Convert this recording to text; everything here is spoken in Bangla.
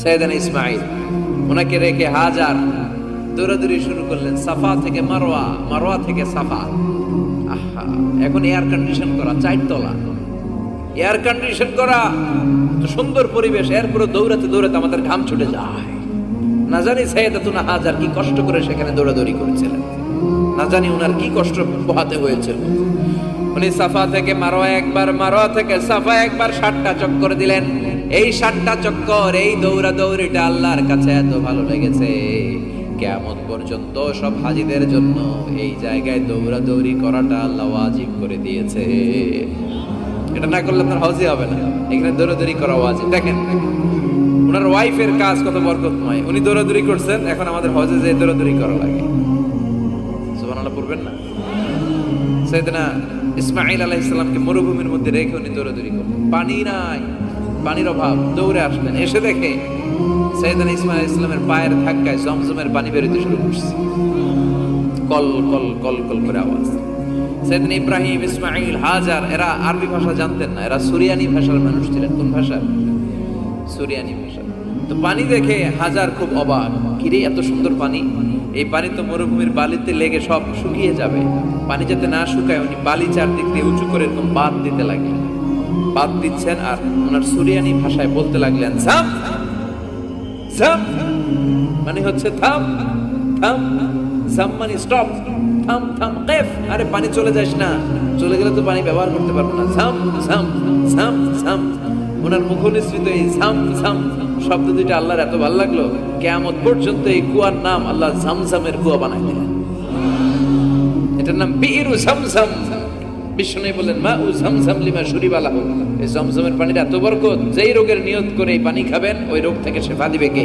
সাইয়েদানা ইসমাঈল, ওনাকে রেখে হাজার দৌড়াদৌড়ি শুরু করলেন সাফা থেকে মারওয়া, মারওয়া থেকে সাফা। আহা, এখন এয়ার কন্ডিশন করা, 4 তলা এয়ার কন্ডিশন করা, তো সুন্দর পরিবেশ, এরপরে দৌড়াতে দৌড়াতে আমাদের ঘাম ছুটে যায়। না জানি সাইয়েদাতুনা হাজার কি কষ্ট করে সেখানে দৌড়াদৌড়ি করেছিলেন, না জানি ওনার কি কষ্ট পোহাতে হয়েছিল। উনি সাফা থেকে মারওয়া একবার, মারওয়া থেকে সাফা একবার 7টা চক্কর দিলেন। এই 7টা চক্কর, এই দৌড়াদৌড়িটা আল্লাহর কাছে এত ভালো লেগেছে, কিয়ামত পর্যন্ত সব হাজীদের জন্য এই জায়গায় দৌড়াদৌড়ি করাটা আল্লাহ ওয়াজিব করে দিয়েছে। এটা না করলে আপনার হজই হবে না, এখানে দৌড়াদৌড়ি করা ওয়াজিব। দেখেন ওনার ওয়াইফের কাজ কত বরকতময়, উনি দৌড়াদৌড়ি করছেন, এখন আমাদের হজে যে দৌড়াদৌড়ি করা লাগে। সুবহানাল্লাহ পড়বেন না? সাইয়েদনা ইসমাঈল আলাইহিস সালামকে মরুভূমির মধ্যে রেখে উনি দৌড়াদৌড়ি করলেন, পানি নাই, পানির অভাব, দৌড়ে আসলেন, এসে দেখে সাইয়েদনা ইসমাঈল আলাইহিস সালামের পায়ের ধাক্কায় জমজমের পানি বের হতে শুরু করছে, কল কল কল কল করে আওয়াজ। সাইয়েদনা ইব্রাহিম, ইসমাঈল, হাজার এরা আরবি ভাষা জানতেন না, এরা সুরিয়ানি ভাষার মানুষ ছিলেন। কোন ভাষা? সুরিয়ানি ভাষা। তো পানি দেখে হাজার খুব অবাক, কিরে এত সুন্দর পানি, এই পানি তো মরুভূমির বালিতে লেগে সব শুকিয়ে যাবে। পানি যাতে না শুকায় উনি বালি চারদিক দিয়ে উঁচু করে এরকম বাঁধ দিতে লাগলেন, বাঁধ দিচ্ছেন আর ওনার সুরিয়ানি ভাষায় বলতে লাগলেন জাম জাম, মানে হচ্ছে থাম থাম, জাম মানে স্টপ, থাম থাম, কেফ, আরে পানি চলে যাস না, চলে গেলে তো পানি ব্যবহার করতে পারবো না, জাম জাম জাম জাম। ওনার মুখ নিঃসৃত এই জাম জাম শব্দ দুইটা আল্লাহর এত ভালো লাগলো, কিয়ামত পর্যন্ত এই কুয়ার নাম আল্লাহ জামজামের কুয়া বানাই দিলেন। এটার নাম বিইরু জামজাম। বিষ্ণু বললেন মা উ জামজাম লিমা শুরিবা লাহু, এই জামজামের পানির এত বরকত, যেই রোগের নিয়ত করে এই পানি খাবেন ওই রোগ থেকে শেফা দিবে কে?